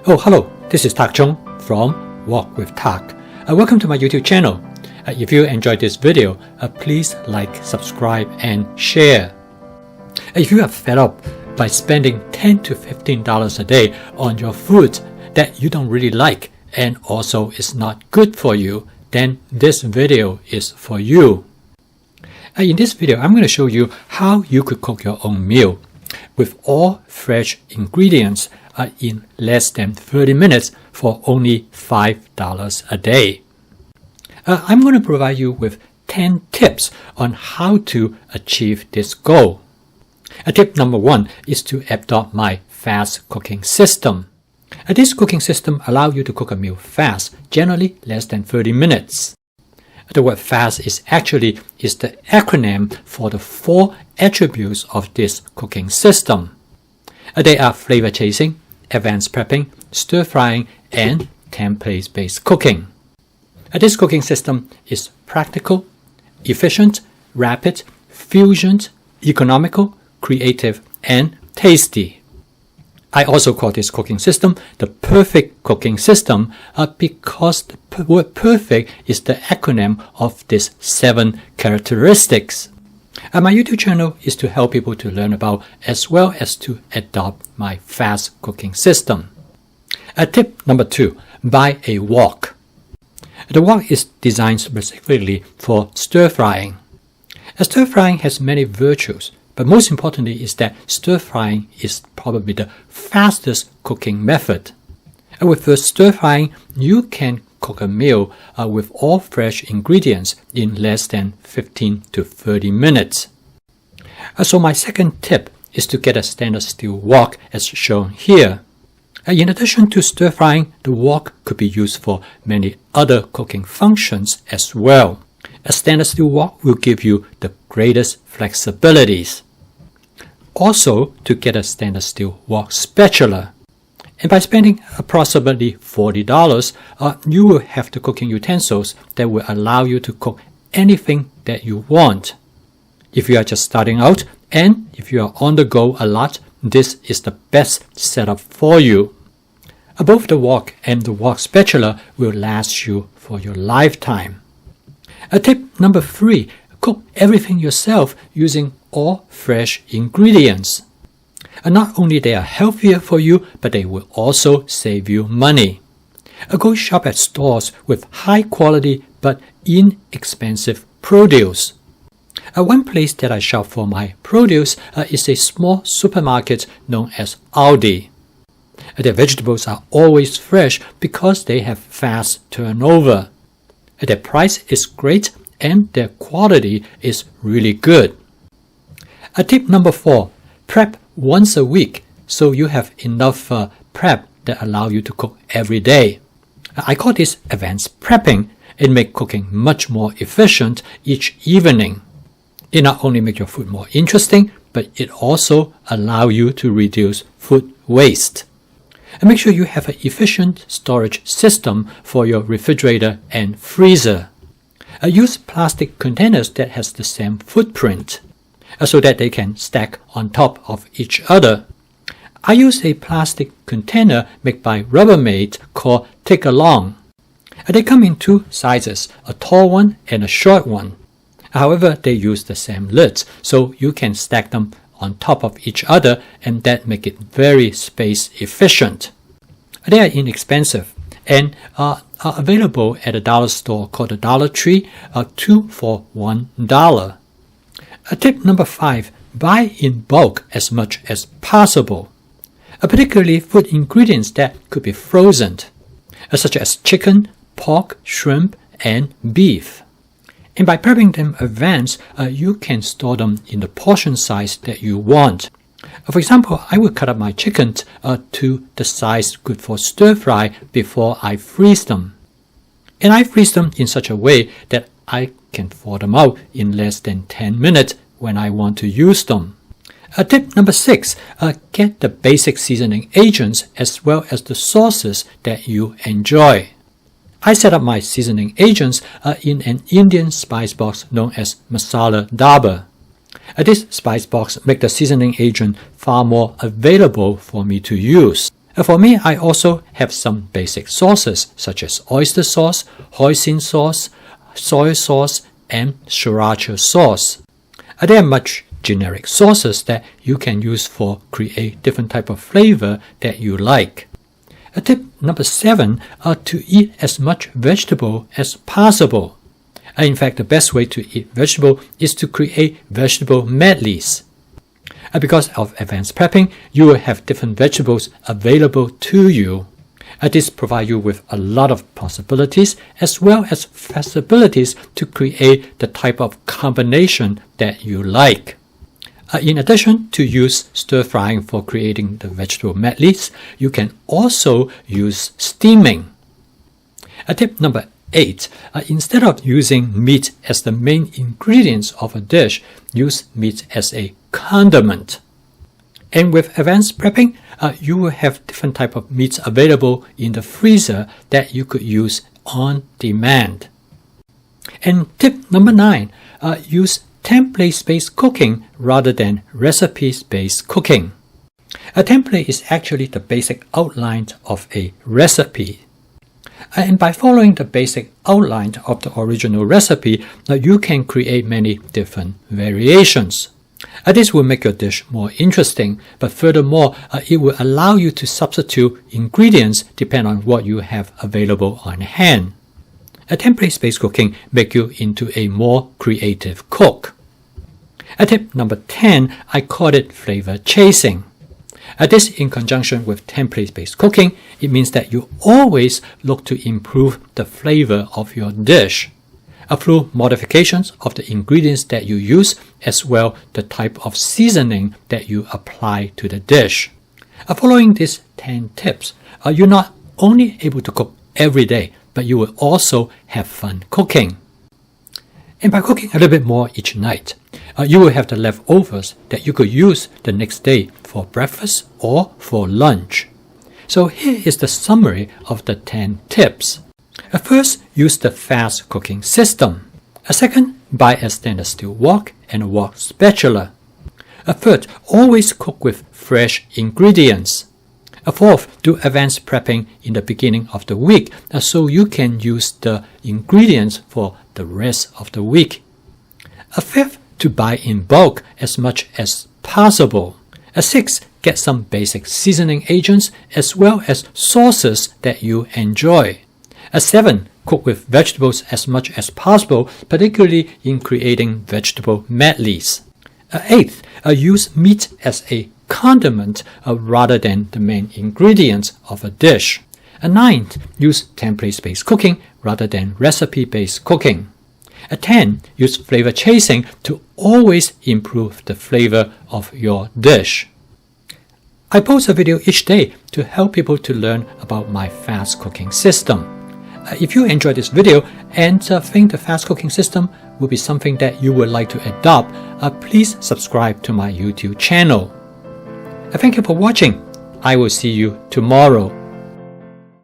Oh, hello, this is Tak Chung from Walk with Tak. Welcome to my YouTube channel. If you enjoyed this video, please like, subscribe, and share. If you are fed up by spending $10 to $15 a day on your food that you don't really like and also is not good for you, then this video is for you. In this video, I'm going to show you how you could cook your own meal with all fresh ingredients in less than 30 minutes for only $5 a day. I'm going to provide you with 10 tips on how to achieve this goal. Tip number 1 is to adopt my fast cooking system. This cooking system allows you to cook a meal fast, generally less than 30 minutes. The word fast is the acronym for the 4 attributes of this cooking system. They are flavor chasing, advanced prepping, stir frying, and template-based cooking. This cooking system is practical, efficient, rapid, fusion, economical, creative, and tasty. I also call this cooking system the perfect cooking system because the word perfect is the acronym of these 7 characteristics. My YouTube channel is to help people to learn about as well as to adopt my fast cooking system. Tip number 2, buy a wok. The wok is designed specifically for stir frying. Stir frying has many virtues, but most importantly is that stir frying is probably the fastest cooking method. With stir frying, you can cook a meal with all fresh ingredients in less than 15 to 30 minutes. So my second tip is to get a stainless steel wok as shown here. In addition to stir frying, the wok could be used for many other cooking functions as well. A stainless steel wok will give you the greatest flexibilities. Also, to get a stainless steel wok spatula. And by spending approximately $40, you will have the cooking utensils that will allow you to cook anything that you want. If you are just starting out and if you are on the go a lot, this is the best setup for you. Both the wok and the wok spatula will last you for your lifetime. Tip number 3, cook everything yourself using all fresh ingredients. Not only they are healthier for you, but they will also save you money. Go shop at stores with high quality but inexpensive produce. One place that I shop for my produce is a small supermarket known as Aldi. Their vegetables are always fresh because they have fast turnover. Their price is great and their quality is really good. Tip number 4, prep once a week so you have enough prep that allow you to cook every day. I call this advanced prepping. It makes cooking much more efficient each evening. It not only makes your food more interesting, but it also allows you to reduce food waste. And make sure you have an efficient storage system for your refrigerator and freezer. Use plastic containers that has the same footprint so that they can stack on top of each other. I use a plastic container made by Rubbermaid called Take Along. They come in 2 sizes, a tall one and a short one. However, they use the same lids, so you can stack them on top of each other and that make it very space efficient. They are inexpensive and are available at a dollar store called the Dollar Tree, 2 for $1. Tip number 5, buy in bulk as much as possible, particularly food ingredients that could be frozen, such as chicken, pork, shrimp, and beef. And by prepping them in advance, you can store them in the portion size that you want. For example, I will cut up my chicken to the size good for stir fry before I freeze them. And I freeze them in such a way that I can thaw them out in less than 10 minutes when I want to use them. Tip number 6, get the basic seasoning agents as well as the sauces that you enjoy. I set up my seasoning agents in an Indian spice box known as Masala Dabur. This spice box makes the seasoning agent far more available for me to use. For me, I also have some basic sauces such as oyster sauce, hoisin sauce, soy sauce, and sriracha sauce. There are much generic sauces that you can use for create different type of flavor that you like. Tip number 7 to eat as much vegetable as possible. In fact, the best way to eat vegetable is to create vegetable medleys. Because of advanced prepping, you will have different vegetables available to you. This provides you with a lot of possibilities as well as flexibilities to create the type of combination that you like. In addition to use stir frying for creating the vegetable medleys, you can also use steaming. Tip number 8. Instead of using meat as the main ingredients of a dish, use meat as a condiment. And with advanced prepping, you will have different type of meats available in the freezer that you could use on demand. And tip number 9, use template-based cooking rather than recipes-based cooking. A template is actually the basic outline of a recipe. And by following the basic outline of the original recipe, you can create many different variations. This will make your dish more interesting, but furthermore, it will allow you to substitute ingredients depending on what you have available on hand. A template-based cooking makes you into a more creative cook. Tip number 10, I call it flavor chasing. This in conjunction with template-based cooking, it means that you always look to improve the flavor of your dish through modifications of the ingredients that you use as well the type of seasoning that you apply to the dish. Following these 10 tips, you're not only able to cook every day, but you will also have fun cooking. And by cooking a little bit more each night, you will have the leftovers that you could use the next day for breakfast or for lunch. So here is the summary of the 10 tips. First, use the fast cooking system. Second, buy a stainless steel wok and a wok spatula. Third, always cook with fresh ingredients. Fourth, do advanced prepping in the beginning of the week so you can use the ingredients for the rest of the week. Fifth, to buy in bulk as much as possible. Sixth, get some basic seasoning agents as well as sauces that you enjoy. 7, cook with vegetables as much as possible, particularly in creating vegetable medleys. 8, use meat as a condiment rather than the main ingredients of a dish. 9, use template-based cooking rather than recipe-based cooking. 10, use flavor chasing to always improve the flavor of your dish. I post a video each day to help people to learn about my fast cooking system. If you enjoyed this video and think the fast cooking system will be something that you would like to adopt, please subscribe to my YouTube channel. Thank you for watching. I will see you tomorrow.